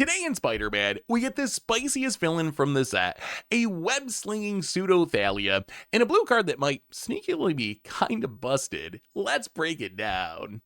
Today in Spider-Man, we get the spiciest villain from the set, a web-slinging pseudo-Thalia, and a blue card that might sneakily be kinda busted. Let's break it down.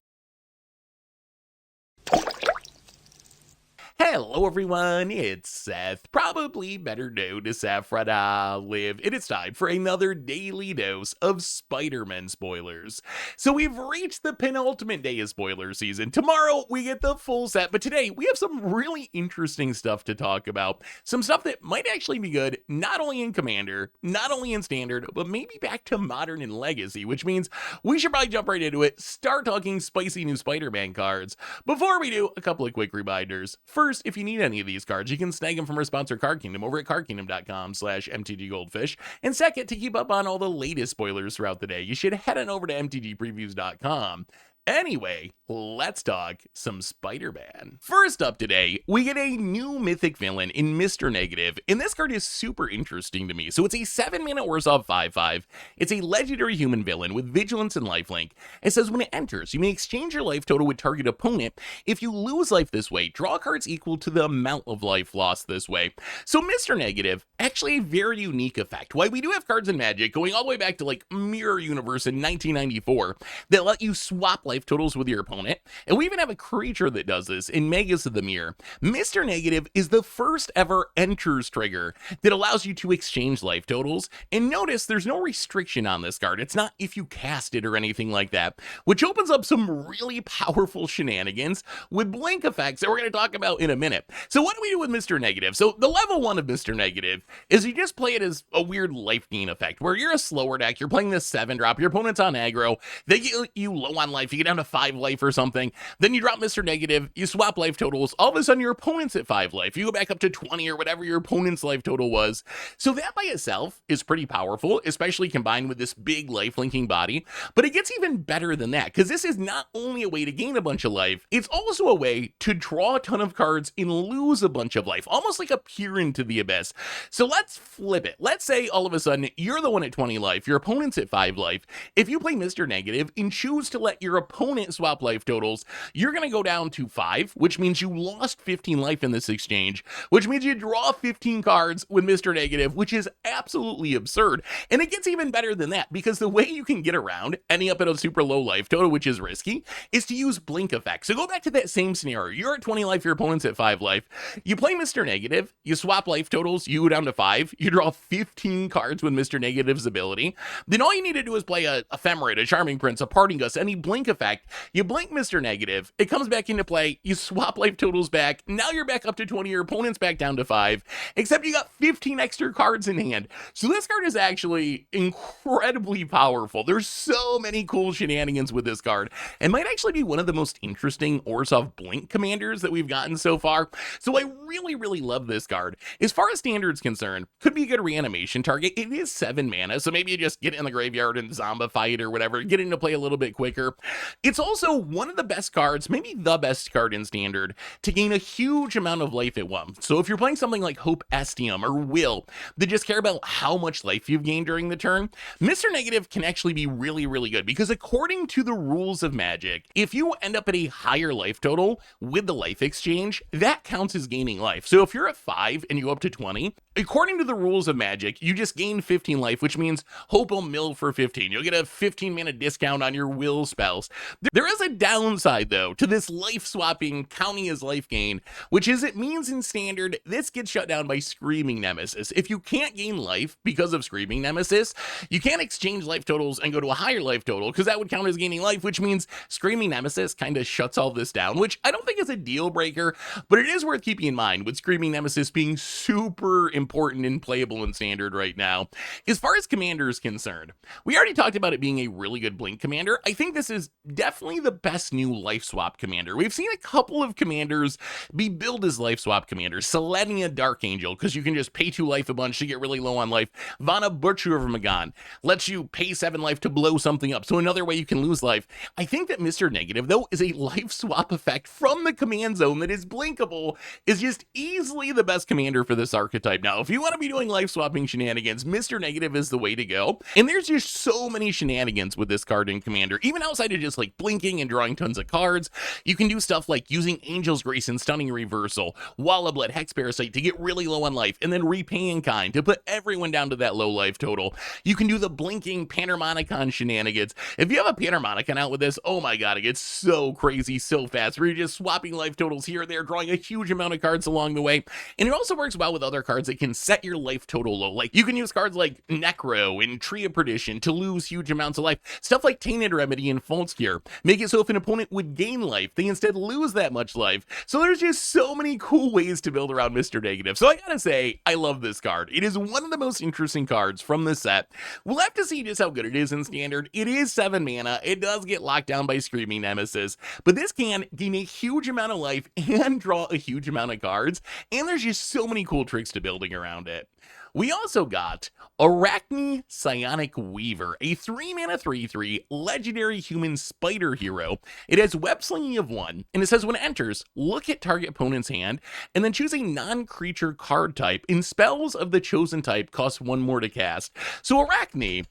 Hello everyone, it's Seth, probably better known as Saffron Olive, and it's time for another daily dose of Spider-Man spoilers. So we've reached the penultimate day of spoiler season. Tomorrow we get the full set, but today we have some really interesting stuff to talk about. Some stuff that might actually be good, not only in Commander, not only in Standard, but maybe back to Modern and Legacy, which means we should probably jump right into it, start talking spicy new Spider-Man cards. Before we do, a couple of quick reminders. First, if you need any of these cards, you can snag them from our sponsor Card Kingdom over at cardkingdom.com/MTGGoldfish. And second, to keep up on all the latest spoilers throughout the day, you should head on over to MTGpreviews.com. Anyway, let's talk some Spider-Man. First up today, we get a new mythic villain in Mr. Negative, and this card is super interesting to me. So it's a 7-mana Orzhov 5/5. It's a legendary human villain with vigilance and lifelink. It says when it enters, you may exchange your life total with target opponent. If you lose life this way, draw cards equal to the amount of life lost this way. So Mr. Negative, actually a very unique effect. While we do have cards in Magic going all the way back to like Mirror Universe in 1994 that let you swap life totals with your opponent, and we even have a creature that does this in Magus of the Mirror. Mr. Negative is the first ever enters trigger that allows you to exchange life totals, and notice there's no restriction on this card. It's not if you cast it or anything like that, which opens up some really powerful shenanigans with blink effects that we're going to talk about in a minute. So what do we do with Mr. Negative? So the level 1 of Mr. Negative is you just play it as a weird life gain effect, where you're a slower deck, you're playing this 7-drop, your opponent's on aggro, they get you low on life, you get down to 5 life or something, then you drop Mr. Negative, you swap life totals, all of a sudden your opponent's at 5 life, you go back up to 20 or whatever your opponent's life total was. So that by itself is pretty powerful, especially combined with this big life linking body, but it gets even better than that, because this is not only a way to gain a bunch of life, it's also a way to draw a ton of cards and lose a bunch of life, almost like a peer into the abyss. So let's flip it. Let's say all of a sudden you're the one at 20 life, your opponent's at 5 life. If you play Mr. Negative and choose to let your opponent swap life totals, you're going to go down to 5, which means you lost 15 life in this exchange, which means you draw 15 cards with Mr. Negative, which is absolutely absurd. And it gets even better than that, because the way you can get around ending up at a super low life total, which is risky, is to use blink effects. So go back to that same scenario. You're at 20 life, your opponent's at 5 life. You play Mr. Negative, you swap life totals, you go down to 5, you draw 15 cards with Mr. Negative's ability. Then all you need to do is play a Ephemerate, a Charming Prince, a Parting Gust, any blink effect. You blink Mr. Negative, it comes back into play, you swap life totals back, now you're back up to 20, your opponent's back down to 5, except you got 15 extra cards in hand. So this card is actually incredibly powerful. There's so many cool shenanigans with this card, and might actually be one of the most interesting Orzhov blink commanders that we've gotten so far. So I really love this card. As far as Standard's concerned, could be a good reanimation target. It is 7 mana, so maybe you just get it in the graveyard and zombify it or whatever, get into play a little bit quicker. It's also one of the best cards, maybe the best card in Standard, to gain a huge amount of life at once. So if you're playing something like Hope Estium or Will, that just care about how much life you've gained during the turn, Mr. Negative can actually be really good, because according to the rules of Magic, if you end up at a higher life total with the life exchange, that counts as gaining life. So if you're at 5 and you go up to 20, according to the rules of Magic, you just gain 15 life, which means Hope will mill for 15. You'll get a 15 mana discount on your Will spells. There is a downside, though, to this life swapping counting as life gain, which is it means in Standard, this gets shut down by Screaming Nemesis. If you can't gain life because of Screaming Nemesis, you can't exchange life totals and go to a higher life total, because that would count as gaining life, which means Screaming Nemesis kind of shuts all this down, which I don't think is a deal breaker, but it is worth keeping in mind with Screaming Nemesis being super important and playable in Standard right now. As far as Commander is concerned, we already talked about it being a really good blink commander. I think this is definitely the best new life swap commander. We've seen a couple of commanders be billed as life swap commanders. Selenia Dark Angel, because you can just pay 2 life a bunch to get really low on life. Vana Butcher of Magan lets you pay 7 life to blow something up, so another way you can lose life. I think that Mr. Negative, though, is a life swap effect from the command zone that is blinkable, is just easily the best commander for this archetype. Now, if you want to be doing life swapping shenanigans, Mr. Negative is the way to go. And there's just so many shenanigans with this card in Commander, even outside of just powers like blinking and drawing tons of cards. You can do stuff like using Angel's Grace and Stunning Reversal, Wall of Blood, Hex Parasite to get really low on life, and then Repay in Kind to put everyone down to that low life total. You can do the blinking Panharmonicon shenanigans. If you have a Panharmonicon out with this, oh my god, it gets so crazy so fast, where you're just swapping life totals here and there, drawing a huge amount of cards along the way. And it also works well with other cards that can set your life total low. Like, you can use cards like Necro and Tree of Perdition to lose huge amounts of life. Stuff like Tainted Remedy and False Cure make it so if an opponent would gain life, they instead lose that much life. So there's just so many cool ways to build around Mr. Negative. So I gotta say, I love this card. It is one of the most interesting cards from the set. We'll have to see just how good it is in Standard. It is 7 mana. It does get locked down by Screaming Nemesis, but this can gain a huge amount of life and draw a huge amount of cards, and there's just so many cool tricks to building around it. We also got Arachne Psionic Weaver, a 3-mana 3/3 legendary human spider hero. It has web slinging of 1, and it says when it enters, look at target opponent's hand, and then choose a non-creature card type, and spells of the chosen type cost 1 more to cast. So Arachne,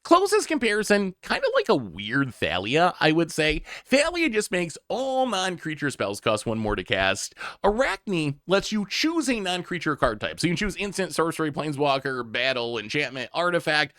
closest comparison, kind of like a weird Thalia, I would say. Thalia just makes all non-creature spells cost 1 more to cast. Arachne lets you choose a non-creature card type. So you can choose instant, sorcery, planeswalker, battle, enchantment, artifact,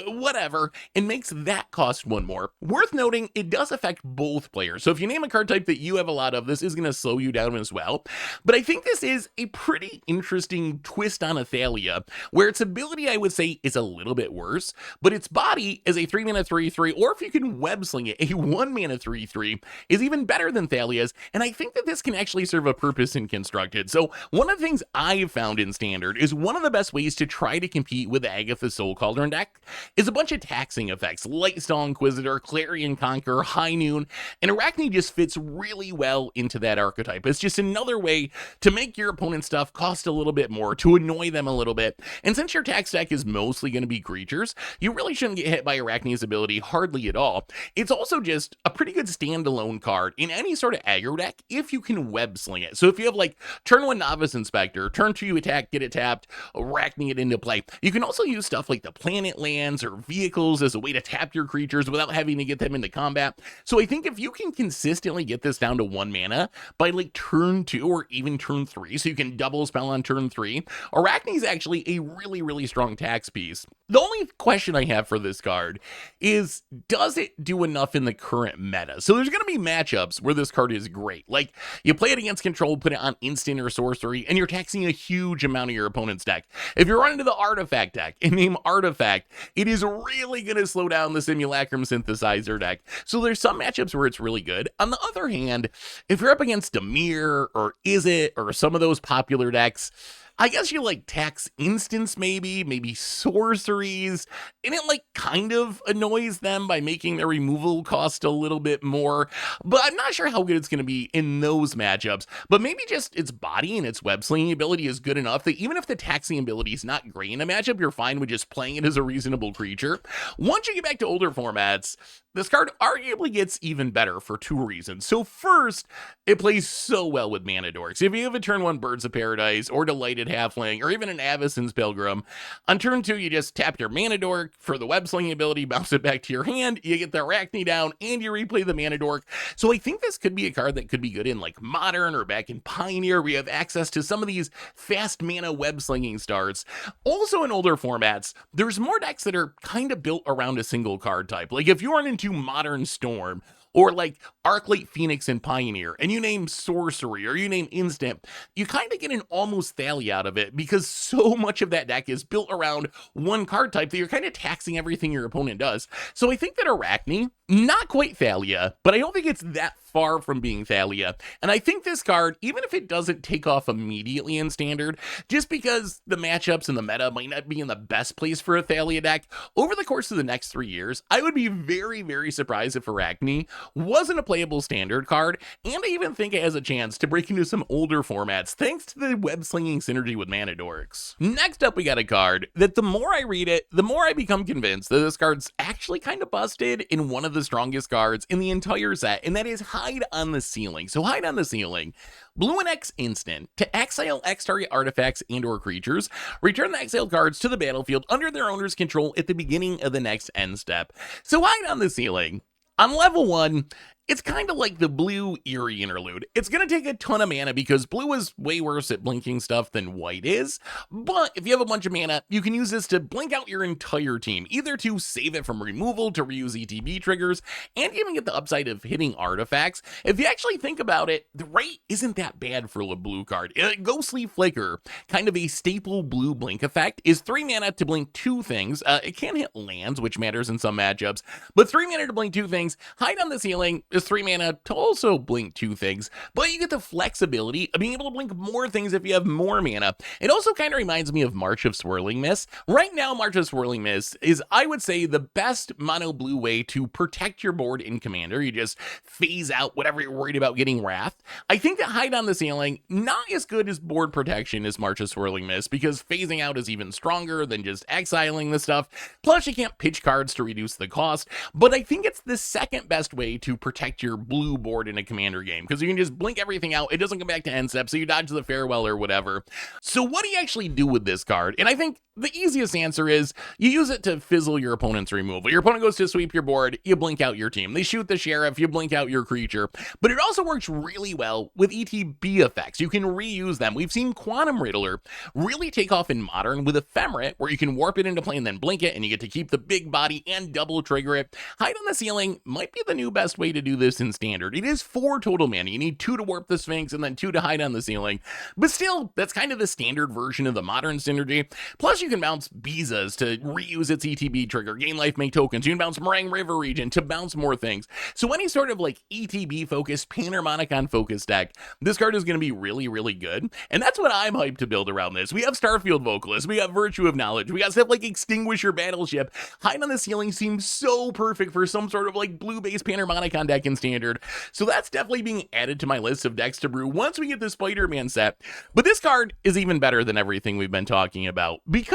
whatever, and makes that cost 1 more. Worth noting, it does affect both players. So if you name a card type that you have a lot of, this is going to slow you down as well. But I think this is a pretty interesting twist on a Thalia, where its ability, I would say, is a little bit worse, but its body is a 3-mana 3/3, or if you can web sling it, a 1-mana 3/3 is even better than Thalia's, and I think that this can actually serve a purpose in Constructed. So one of the things I've found in Standard is one of the best ways to try to compete with the Agatha Soul Cauldron deck is a bunch of taxing effects, Lightstall Inquisitor, Clarion Conqueror, High Noon, and Arachne just fits really well into that archetype. It's just another way to make your opponent's stuff cost a little bit more, to annoy them a little bit, and since your tax deck is mostly going to be creatures, you really shouldn't get hit by Arachne's ability hardly at all. It's also just a pretty good standalone card in any sort of aggro deck if you can web sling it. So if you have like turn 1 Novice Inspector, turn 2 you attack, get it tapped, Arachne it into play. You can also use stuff like the planet lands or vehicles as a way to tap your creatures without having to get them into combat. So I think if you can consistently get this down to 1 mana by like turn 2 or even turn 3, so you can double spell on turn 3, Arachne is actually a really strong tax piece. The only question I have for this card is, does it do enough in the current meta? So there's going to be matchups where this card is great. Like, you play it against control, put it on instant or sorcery, and you're taxing a huge amount of your opponent's deck. If you run into the artifact deck and name artifact, it is really going to slow down the Simulacrum Synthesizer deck. So there's some matchups where it's really good. On the other hand, if you're up against Dimir or Izzet or some of those popular decks, I guess you like tax instants maybe sorceries, and it like kind of annoys them by making their removal cost a little bit more, but I'm not sure how good it's going to be in those matchups. But maybe just its body and its web slinging ability is good enough that even if the taxing ability is not great in a matchup, you're fine with just playing it as a reasonable creature. Once you get back to older formats, this card arguably gets even better for 2 reasons. So first, it plays so well with mana dorks. If you have a turn 1 Birds of Paradise or Delighted Halfling or even an Avacyn's Pilgrim, on turn 2 you just tap your mana dork for the web slinging ability, bounce it back to your hand, you get the Arachne down, and you replay the mana dork. So I think this could be a card that could be good in like Modern or back in Pioneer, where you have access to some of these fast mana web slinging starts. Also in older formats, there's more decks that are kind of built around a single card type. Like if you run into Modern Storm, or like Arclight Phoenix and Pioneer, and you name sorcery or you name instant, you kind of get an almost Thalia out of it because so much of that deck is built around one card type that you're kind of taxing everything your opponent does. So I think that Arachne, not quite Thalia, but I don't think it's that far from being Thalia. And I think this card, even if it doesn't take off immediately in Standard, just because the matchups and the meta might not be in the best place for a Thalia deck, over the course of the next 3 years, I would be very surprised if Arachne wasn't a playable Standard card, and I even think it has a chance to break into some older formats thanks to the web slinging synergy with Mana Dorks. Next up, we got a card that the more I read it, the more I become convinced that this card's actually kind of busted in one of the strongest cards in the entire set, and that is Hide on the Ceiling. So Hide on the Ceiling, blue and X instant, to exile X target artifacts and or creatures, return the exiled cards to the battlefield under their owner's control at the beginning of the next end step. So Hide on the Ceiling, On level 1, it's kind of like the blue Eerie interlude. It's going to take a ton of mana because blue is way worse at blinking stuff than white is, but if you have a bunch of mana, you can use this to blink out your entire team, either to save it from removal, to reuse ETB triggers, and even get the upside of hitting artifacts. If you actually think about it, the rate isn't that bad for a blue card. Ghostly Flicker, kind of a staple blue blink effect, is 3 mana to blink 2 things. It can hit lands, which matters in some matchups, but 3 mana to blink 2 things. Hide on the Ceiling is 3 mana to also blink 2 things, but you get the flexibility of being able to blink more things if you have more mana. It also kind of reminds me of March of Swirling Mist. Right now, March of Swirling Mist is, I would say, the best mono blue way to protect your board in Commander. You just phase out whatever you're worried about getting Wrath. I think that Hide on the Ceiling, not as good as board protection as March of Swirling Mist, because phasing out is even stronger than just exiling the stuff. Plus, you can't pitch cards to reduce the cost, but I think it's the second best way to protect your blue board in a Commander game, because you can just blink everything out. It doesn't come back to end step, so you dodge the Farewell or whatever. So what do you actually do with this card? And I think the easiest answer is you use it to fizzle your opponent's removal. Your opponent goes to sweep your board, you blink out your team. They shoot the sheriff, you blink out your creature. But it also works really well with ETB effects. You can reuse them. We've seen Quantum Riddler really take off in Modern with Ephemerate, where you can warp it into play and then blink it, and you get to keep the big body and double trigger it. Hide on the Ceiling might be the new best way to do this in Standard. It is 4 total mana. You need 2 to warp the Sphinx and then 2 to Hide on the Ceiling. But still, that's kind of the standard version of the Modern synergy. Plus, you can bounce Bizas to reuse its ETB trigger, gain life, make tokens. You can bounce Meringue River Region to bounce more things. So any sort of like ETB focused, Panharmonicon focused deck, this card is going to be really, really good. And that's what I'm hyped to build around this. We have Starfield Vocalist, we got Virtue of Knowledge, we got stuff like Extinguish Your Battleship. Hide on the Ceiling seems so perfect for some sort of like blue-based Panharmonicon deck in Standard. So that's definitely being added to my list of decks to brew once we get the Spider-Man set. But this card is even better than everything we've been talking about, because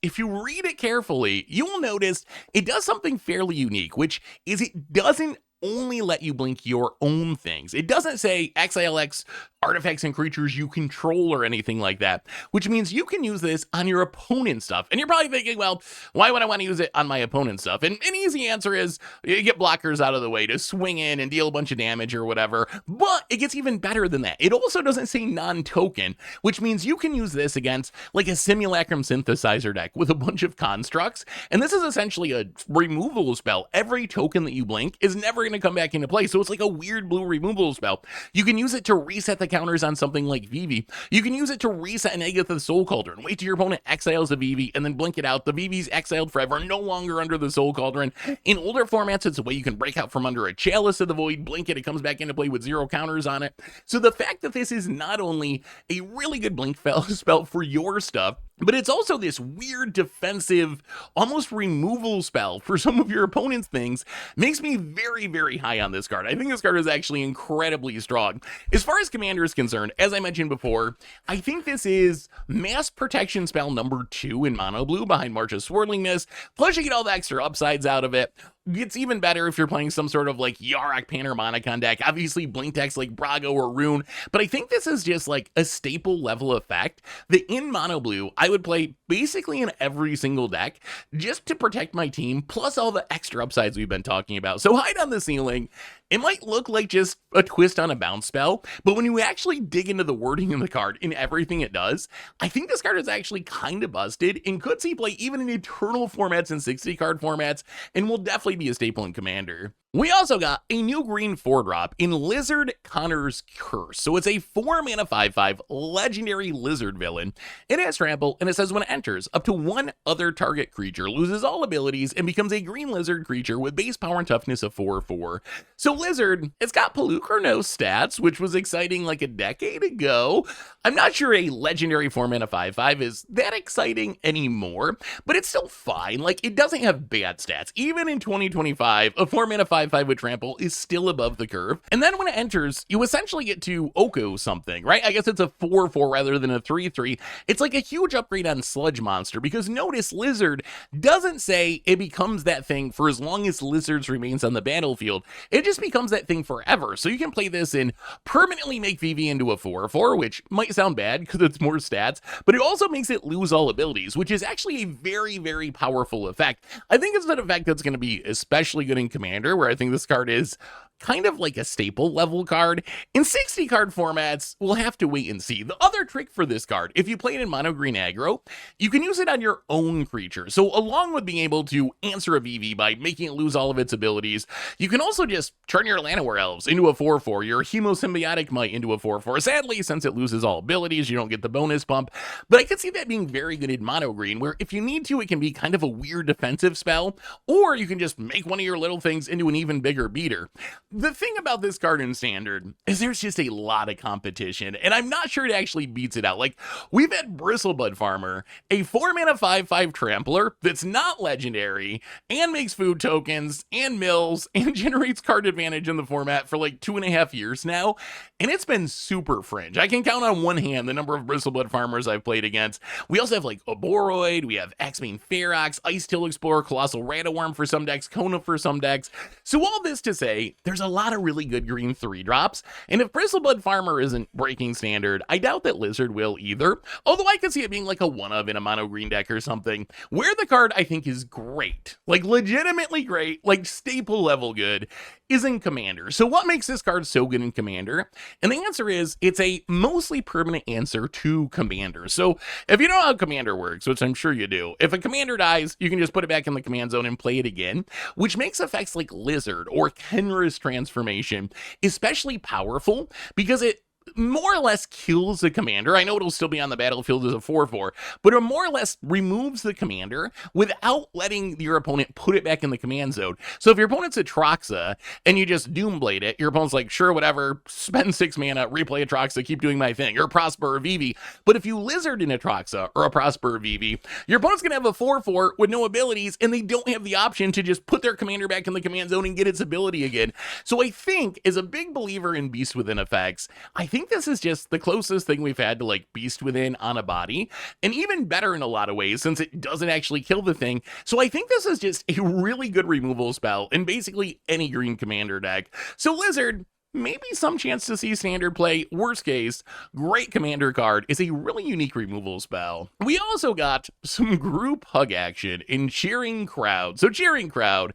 if you read it carefully, you will notice it does something fairly unique, which is it doesn't only let you blink your own things. It doesn't say XILX artifacts and creatures you control or anything like that, which means you can use this on your opponent's stuff. And you're probably thinking, well, why would I want to use it on my opponent's stuff? And an easy answer is you get blockers out of the way to swing in and deal a bunch of damage or whatever. But it gets even better than that. It also doesn't say non-token, which means you can use this against like a Simulacrum Synthesizer deck with a bunch of constructs. And this is essentially a removal spell. Every token that you blink is never going to come back into play. So it's like a weird blue removal spell. You can use it to reset the counters on something like Vivi. You can use it to reset an Agatha Soul Cauldron. Wait till your opponent exiles a Vivi and then blink it out. The Vivi's exiled forever, no longer under the Soul Cauldron. In older formats, it's a way you can break out from under a Chalice of the Void, blink it, it comes back into play with 0 counters on it. So the fact that this is not only a really good blink spell for your stuff, but it's also this weird defensive, almost removal spell for some of your opponent's things, makes me very, very high on this card. I think this card is actually incredibly strong. As far as Commander is concerned, as I mentioned before, I think this is mass protection spell number 2 in mono blue behind March of Swirling Mist, plus you get all the extra upsides out of it. It's even better if you're playing some sort of like Yarok Panharmonicon deck, obviously blink decks like Brago or Rune, but I think this is just like a staple level effect that in mono blue, I would play basically in every single deck just to protect my team, plus all the extra upsides we've been talking about. So Hide on the Ceiling, it might look like just a twist on a bounce spell, but when you actually dig into the wording in the card and everything it does, I think this card is actually kind of busted and could see play even in Eternal formats and 60 card formats, and will definitely be a staple in Commander. We also got a new green 4-drop in Lizard Connor's Curse. So it's a 4 mana 5/5 legendary lizard villain. It has trample, and it says when it enters, up to 1 other target creature loses all abilities and becomes a green lizard creature with base power and toughness of 4/4. So Lizard, it's got Paluk or no stats, which was exciting like a decade ago. I'm not sure a legendary 4 mana 5/5 is that exciting anymore, but it's still fine. Like, it doesn't have bad stats. Even in 2025, a 4 mana 5/5 with trample is still above the curve. And then when it enters, you essentially get to Oko something, right? I guess it's a 4/4 rather than a 3/3. It's like a huge upgrade on Sludge Monster, because notice Lizard doesn't say it becomes that thing for as long as Lizards remains on the battlefield. It just becomes that thing forever. So you can play this and permanently make Vivi into a 4/4, which might sound bad because it's more stats, but it also makes it lose all abilities, which is actually a very, very powerful effect. I think it's an effect that's going to be especially good in Commander, where where I think this card is kind of like a staple level card. In 60 card formats, we'll have to wait and see. The other trick for this card, if you play it in mono green aggro, you can use it on your own creature. So along with being able to answer a VV by making it lose all of its abilities, you can also just turn your Llanowar Elves into a 4/4, your Hemosymbiotic Might into a 4/4. Sadly, since it loses all abilities, you don't get the bonus bump, but I could see that being very good in mono green, where if you need to, it can be kind of a weird defensive spell, or you can just make one of your little things into an even bigger beater. The thing about this card in Standard is there's just a lot of competition, and I'm not sure it actually beats it out. Like, we've had Bristlebud Farmer, a 4-mana 5/5 Trampler that's not legendary, and makes food tokens, and mills, and generates card advantage in the format for like 2.5 years now, and it's been super fringe. I can count on one hand the number of Bristlebud Farmers I've played against. We also have like Oboroid, we have Axebane Ferox, Ice-Till Explorer, Colossal Rataworm for some decks, Kona for some decks. So all this to say, there's a lot of really good green 3-drops, and if Bristlebud Farmer isn't breaking Standard, I doubt that Lizard will either, although I could see it being like a 1-of in a mono green deck or something. Where the card I think is great, like legitimately great, like staple level good, is in Commander. So what makes this card so good in Commander? And the answer is, it's a mostly permanent answer to Commander. So if you know how Commander works, which I'm sure you do, if a commander dies, you can just put it back in the command zone and play it again, which makes effects like Lizard or Kenra's Transformation especially powerful because it more or less kills the commander. I know it'll still be on the battlefield as a 4/4, but it more or less removes the commander without letting your opponent put it back in the command zone. So if your opponent's a Troxa and you just Doomblade it, your opponent's like, sure, whatever, spend 6 mana, replay a Troxa, keep doing my thing, or Prosper or Vivi. But if you Lizard in a Troxa or a Prosper or Vivi, your opponent's gonna have a 4/4 with no abilities, and they don't have the option to just put their commander back in the command zone and get its ability again. So I think, as a big believer in Beast Within effects, I think this is just the closest thing we've had to like Beast Within on a body, and even better in a lot of ways since it doesn't actually kill the thing. So I think this is just a really good removal spell in basically any green commander deck. So Lizard, maybe some chance to see Standard play. Worst case, great commander card, is a really unique removal spell. We also got some group hug action in Cheering Crowd. So Cheering Crowd,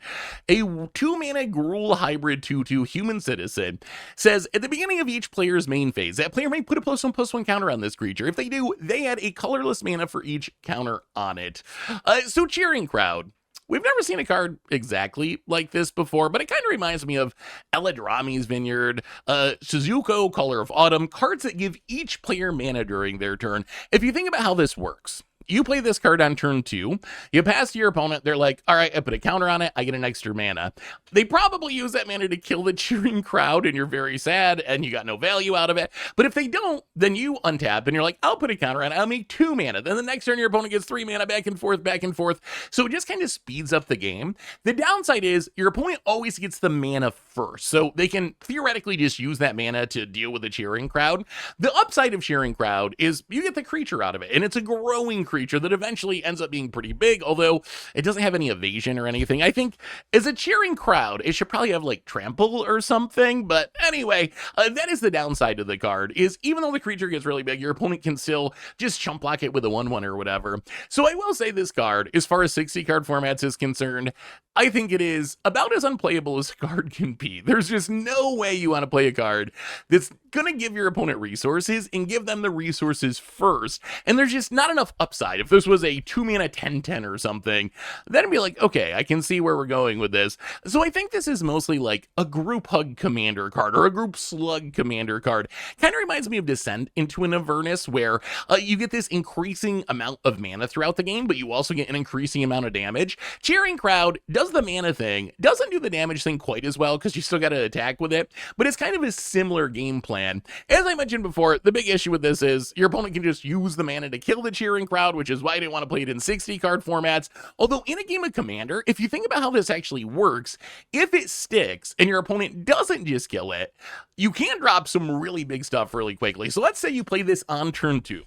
a 2-mana Gruul hybrid 2/2 human citizen, says at the beginning of each player's main phase, that player may put a +1/+1 counter on this creature. If they do, they add a colorless mana for each counter on it. So Cheering Crowd, we've never seen a card exactly like this before, but it kind of reminds me of Eladrami's Vineyard, Suzuko, Color of Autumn, cards that give each player mana during their turn. If you think about how this works, you play this card on turn 2, you pass to your opponent, they're like, all right, I put a counter on it, I get an extra mana. They probably use that mana to kill the Cheering Crowd, and you're very sad, and you got no value out of it. But if they don't, then you untap, and you're like, I'll put a counter on it, I'll make 2 mana. Then the next turn, your opponent gets 3 mana, back and forth, back and forth. So it just kind of speeds up the game. The downside is, your opponent always gets the mana first, so they can theoretically just use that mana to deal with the Cheering Crowd. The upside of Cheering Crowd is you get the creature out of it, and it's a growing creature that eventually ends up being pretty big, although it doesn't have any evasion or anything. I think as a Cheering Crowd, it should probably have like trample or something, but anyway, that is the downside of the card, is even though the creature gets really big, your opponent can still just chump block it with a 1/1 or whatever. So I will say this card, as far as 60 card formats is concerned, I think it is about as unplayable as a card can be. There's just no way you want to play a card that's gonna give your opponent resources and give them the resources first, and there's just not enough upside. If this was a 2-mana 10/10 or something, then it'd be like, okay, I can see where we're going with this. So I think this is mostly like a group hug commander card or a group slug commander card. Kind of reminds me of Descent into an Avernus, where you get this increasing amount of mana throughout the game, but you also get an increasing amount of damage. Cheering Crowd does the mana thing, doesn't do the damage thing quite as well because you still got to attack with it, but it's kind of a similar game plan. As I mentioned before, the big issue with this is your opponent can just use the mana to kill the Cheering Crowd, which is why I didn't want to play it in 60 card formats. Although in a game of Commander, if you think about how this actually works, if it sticks and your opponent doesn't just kill it, you can drop some really big stuff really quickly. So let's say you play this on turn 2.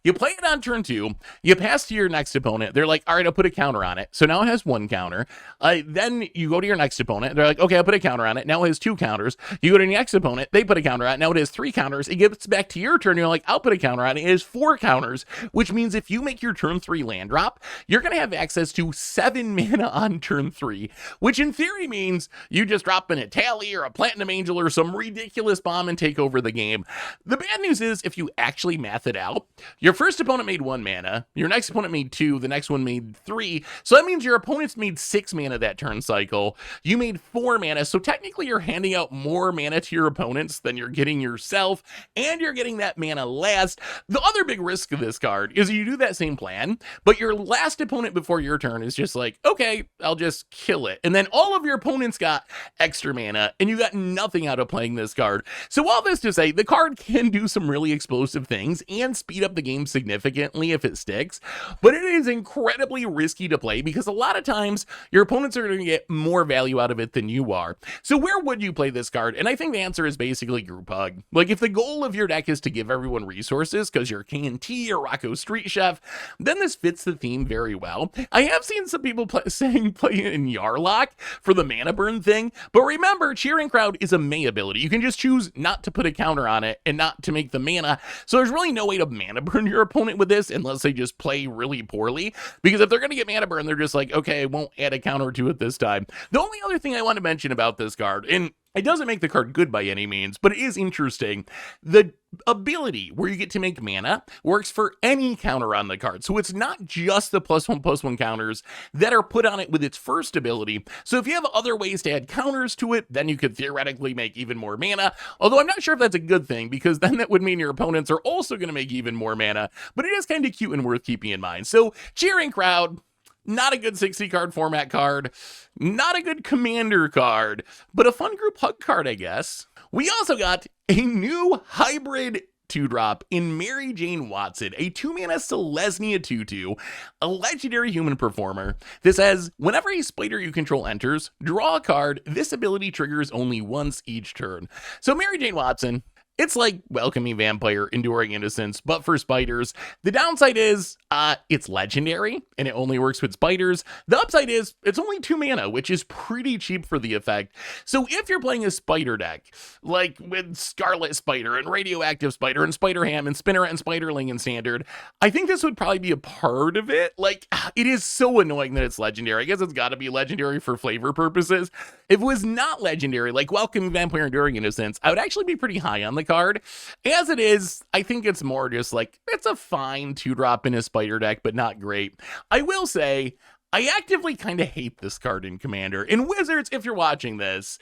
You play it on turn 2, you pass to your next opponent. They're like, all right, I'll put a counter on it. So now it has 1 counter. Then you go to your next opponent. They're like, okay, I'll put a counter on it. Now it has 2 counters. You go to your next opponent. They put a counter on it. Now it has 3 counters. It gets back to your turn. You're like, I'll put a counter on it. It has 4 counters, which means if you make your turn 3 land drop, you're going to have access to 7 mana on turn 3, which in theory means you just drop an Itali or a Platinum Angel or some ridiculous bomb and take over the game. The bad news is if you actually math it out, your first opponent made 1 mana, your next opponent made 2, the next one made 3, so that means your opponents made 6 mana that turn cycle, you made 4 mana, so technically you're handing out more mana to your opponents than you're getting yourself, and you're getting that mana last. The other big risk of this card is you do that same plan, but your last opponent before your turn is just like, okay, I'll just kill it, and then all of your opponents got extra mana, and you got nothing out of playing this card. So all this to say, the card can do some really explosive things and speed up the game significantly if it sticks, but it is incredibly risky to play because a lot of times your opponents are going to get more value out of it than you are. So where would you play this card? And I think the answer is basically group hug. Like if the goal of your deck is to give everyone resources because you're K&T or Rocco Street Chef, then this fits the theme very well. I have seen some people saying play in Yarlock for the mana burn thing, but remember, Cheering Crowd is a May ability. You can just choose not to put a counter on it and not to make the mana, so there's really no way to mana burn your opponent with this unless they just play really poorly, because if they're going to get mana burn, they're just like, okay, I won't add a counter to it this time. The only other thing I want to mention about this card, and it doesn't make the card good by any means, but it is interesting. The ability where you get to make mana works for any counter on the card. So it's not just the +1/+1 counters that are put on it with its first ability. So if you have other ways to add counters to it, then you could theoretically make even more mana. Although I'm not sure if that's a good thing, because then that would mean your opponents are also going to make even more mana. But it is kind of cute and worth keeping in mind. So Cheering Crowd, not a good 60 card format card, not a good commander card, but a fun group hug card, I guess. We also got a new hybrid 2-drop in Mary Jane Watson, a 2-mana Selesnya 2/2, a legendary human performer. This says, whenever a spider you control enters, draw a card. This ability triggers only once each turn. So Mary Jane Watson, it's like Welcoming Vampire, Enduring Innocence, but for spiders. The downside is, it's legendary, and it only works with spiders. The upside is, it's only 2 mana, which is pretty cheap for the effect. So if you're playing a spider deck, like with Scarlet Spider, and Radioactive Spider, and Spider Ham, and Spinneret, and Spiderling in Standard, I think this would probably be a part of it. Like, it is so annoying that it's legendary. I guess it's gotta be legendary for flavor purposes. If it was not legendary, like Welcoming Vampire, Enduring Innocence, I would actually be pretty high on the card. As it is, I think it's more just like, it's a fine 2-drop in a spider deck, but not great. I will say, I actively kind of hate this card in Commander. In Wizards, if you're watching this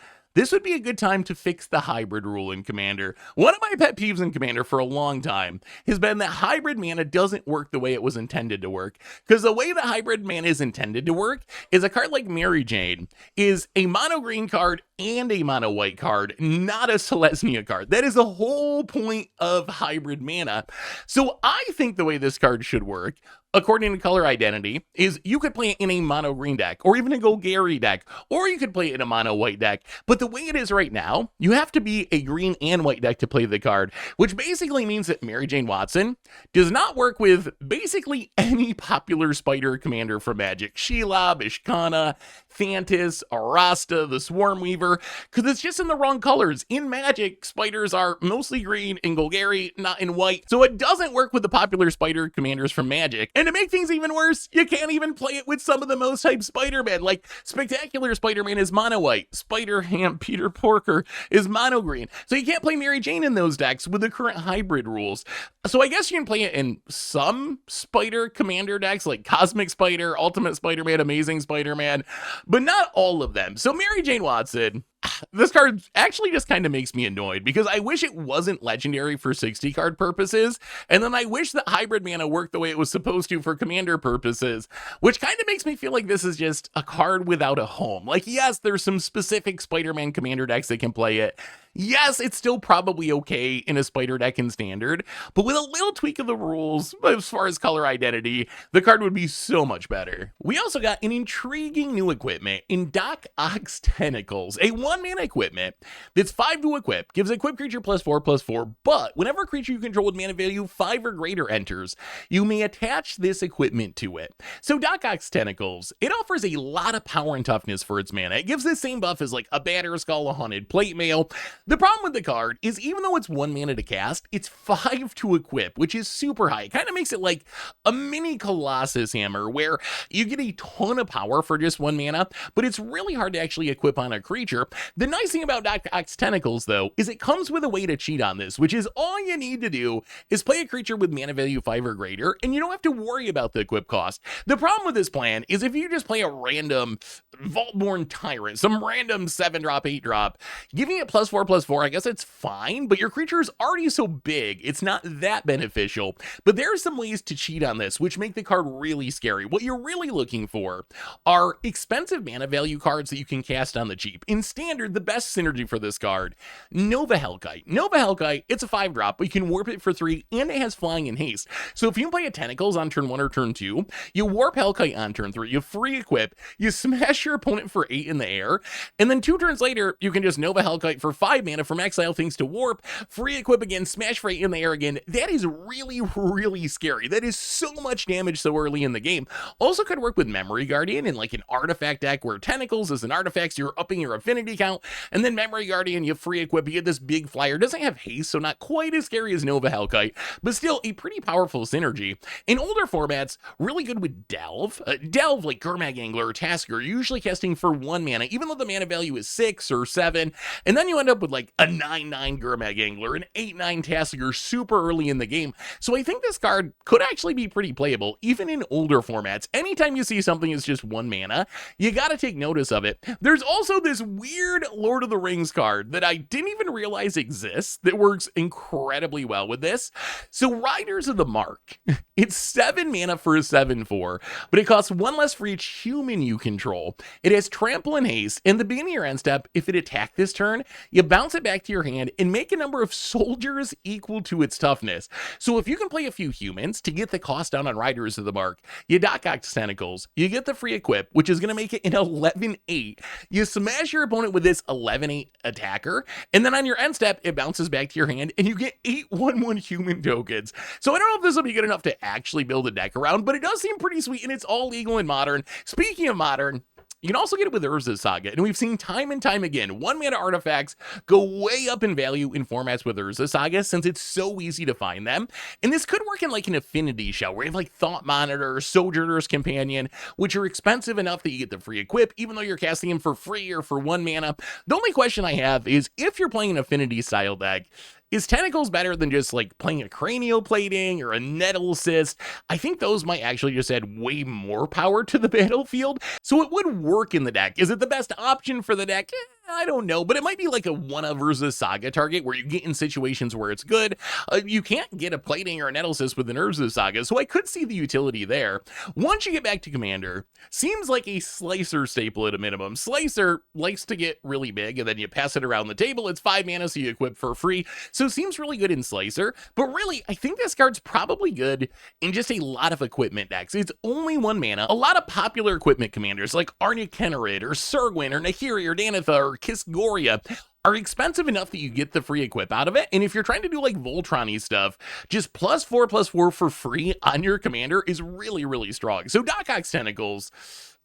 would be a good time to fix the hybrid rule in Commander. One of my pet peeves in Commander for a long time has been that hybrid mana doesn't work the way it was intended to work. Because the way that hybrid mana is intended to work is a card like Mary Jane is a mono green card and a mono white card, not a Selesnya card. That is the whole point of hybrid mana. So I think the way this card should work, according to color identity, is you could play it in a mono green deck, or even a Golgari deck, or you could play it in a mono white deck. But the way it is right now, you have to be a green and white deck to play the card, which basically means that Mary Jane Watson does not work with basically any popular spider commander from Magic. Shelob, Ishkana, Thantis, Arasta, the Swarm Weaver, because it's just in the wrong colors. In Magic, spiders are mostly green, in Golgari, not in white, so it doesn't work with the popular spider commanders from Magic. And to make things even worse, you can't even play it with some of the most hyped Spider-Man, like Spectacular Spider-Man is mono white, Spider-Ham Peter Porker is mono green, so you can't play Mary Jane in those decks with the current hybrid rules. So I guess you can play it in some spider commander decks, like Cosmic Spider, Ultimate Spider-Man, Amazing Spider-Man, but not all of them. So Mary Jane Watson, this card actually just kind of makes me annoyed because I wish it wasn't legendary for 60 card purposes, and then I wish that hybrid mana worked the way it was supposed to for commander purposes, which kind of makes me feel like this is just a card without a home. Like, yes, there's some specific Spider-Man commander decks that can play it. Yes, it's still probably okay in a spider deck in standard, but with a little tweak of the rules as far as color identity, the card would be so much better. We also got an intriguing new equipment in Doc Ock's Tentacles, a 1-mana equipment that's 5 to equip, gives equip creature +4/+4, but whenever a creature you control with mana value 5 or greater enters, you may attach this equipment to it. So Doc Ock's Tentacles, it offers a lot of power and toughness for its mana. It gives the same buff as like a Batterskull, a Haunted Plate Mail. The problem with the card is even though it's 1 mana to cast, it's 5 to equip, which is super high. It kind of makes it like a mini Colossus Hammer where you get a ton of power for just 1 mana, but it's really hard to actually equip on a creature. The nice thing about Doc Ock's Tentacles, though, is it comes with a way to cheat on this, which is all you need to do is play a creature with mana value 5 or greater, and you don't have to worry about the equip cost. The problem with this plan is if you just play a random Vaultborn Tyrant, some random 7-drop, 8-drop, giving it +4/+4, I guess it's fine, but your creature is already so big, it's not that beneficial. But there are some ways to cheat on this, which make the card really scary. What you're really looking for are expensive mana value cards that you can cast on the cheap. In standard, the best synergy for this card, Nova Hellkite. Nova Hellkite, it's a 5-drop, but you can warp it for 3, and it has flying and haste. So if you play a Tentacles on turn 1 or turn 2, you warp Hellkite on turn 3, you free equip, you smash your opponent for 8 in the air, and then 2 turns later, you can just Nova Hellkite for 5 mana from exile things to warp, free equip again, smash for 8 in the air again. That is really, really scary. That is so much damage so early in the game. Also could work with Memory Guardian in like an artifact deck where Tentacles is an artifact, so you're upping your affinity count, and then Memory Guardian, you free equip, you get this big flyer. Doesn't have haste, so not quite as scary as Nova Hellkite, but still a pretty powerful synergy. In older formats, really good with Delve. Delve, like Gurmag Angler or Tasker, usually casting for 1 mana, even though the mana value is 6 or 7, and then you end up with like a 9/9 Gurmag Angler, an 8/9 Tasker super early in the game. So I think this card could actually be pretty playable, even in older formats. Anytime you see something that's just 1 mana, you gotta take notice of it. There's also this weird Lord of the Rings card that I didn't even realize exists that works incredibly well with this. So Riders of the Mark, it's 7 mana for a 7/4, but it costs 1 less for each human you control. It has Trample and Haste, and the beginning of your end step, if it attacked this turn, you bounce it back to your hand and make a number of soldiers equal to its toughness. So if you can play a few humans to get the cost down on Riders of the Mark, you Doc Ock's Tentacles, you get the free equip, which is going to make it an 11/8. You smash your opponent with this 11/8 attacker, and then on your end step, it bounces back to your hand, and you get 8/1/1 human tokens. So I don't know if this will be good enough to actually build a deck around, but it does seem pretty sweet, and it's all legal in Modern. Speaking of Modern, you can also get it with Urza's Saga, and we've seen time and time again, 1 mana artifacts go way up in value in formats with Urza's Saga since it's so easy to find them. And this could work in like an affinity shell where you have like Thought Monitor, Sojourner's Companion, which are expensive enough that you get the free equip, even though you're casting them for free or for 1 mana. The only question I have is if you're playing an affinity style deck, is Tentacles better than just like playing a Cranial Plating or a Nettle Cyst? I think those might actually just add way more power to the battlefield, so it would work in the deck. Is it the best option for the deck? I don't know, but it might be like a one of Urza's Saga target where you get in situations where it's good. You can't get a Plating or a Nettle Cyst with an Urza's Saga, so I could see the utility there. Once you get back to Commander, seems like a Slicer staple at a minimum. Slicer likes to get really big, and then you pass it around the table. It's 5 mana, so you equip for free. So it seems really good in Slicer, but really, I think this card's probably good in just a lot of equipment decks. It's only 1 mana. A lot of popular equipment commanders like Arnya Kennerid or Serwyn or Nahiri or Danitha or Kisgoria are expensive enough that you get the free equip out of it, and if you're trying to do like Voltron-y stuff, just +4/+4 for free on your commander is really, really strong. So Doc Ock's Tentacles,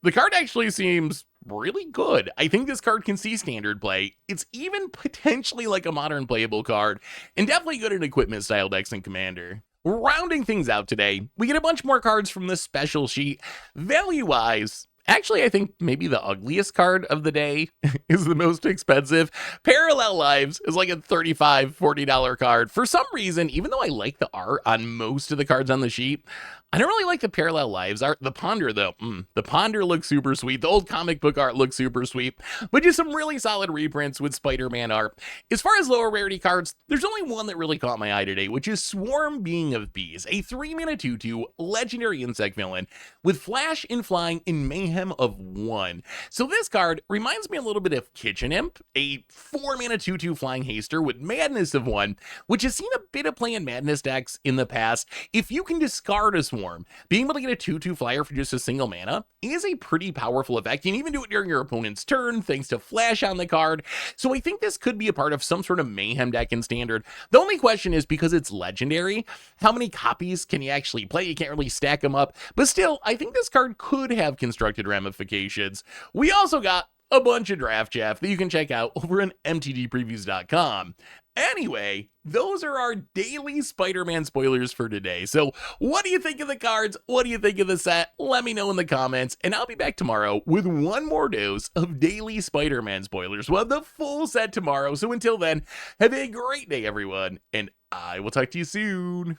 the card actually seems really good. I think this card can see standard play. It's even potentially like a modern playable card, and definitely good in equipment style decks in Commander. Rounding things out today, we get a bunch more cards from the special sheet. Value-wise, actually, I think maybe the ugliest card of the day is the most expensive. Parallel Lives is like a $35, $40 card. For some reason, even though I like the art on most of the cards on the sheet, I don't really like the Parallel Lives art. The Ponder, though, the Ponder looks super sweet. The old comic book art looks super sweet, but just some really solid reprints with Spider-Man art. As far as lower rarity cards, there's only one that really caught my eye today, which is Swarm Being of Bees, a 3 mana 2/2 legendary insect villain with flash and flying and mayhem Mayhem of 1. So this card reminds me a little bit of Kitchen Imp, a 4-mana 2/2 flying haster with Madness of 1, which has seen a bit of play in Madness decks in the past. If you can discard a Swarm, being able to get a 2/2 flyer for just a single mana is a pretty powerful effect. You can even do it during your opponent's turn, thanks to Flash on the card. So I think this could be a part of some sort of Mayhem deck in Standard. The only question is, because it's legendary, how many copies can you actually play? You can't really stack them up. But still, I think this card could have constructed ramifications. We also got a bunch of draft chaff that you can check out over on MTGPreviews.com. Anyway, those are our daily Spider-Man spoilers for today. So what do you think of the cards? What do you think of the set? Let me know in the comments, and I'll be back tomorrow with one more dose of daily Spider-Man spoilers. We'll have the full set tomorrow. So until then, have a great day, everyone, and I will talk to you soon.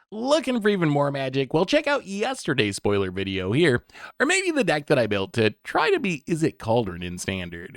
Looking for even more magic? Well, check out yesterday's spoiler video here, or maybe the deck that I built to try to beat Is It Cauldron in Standard.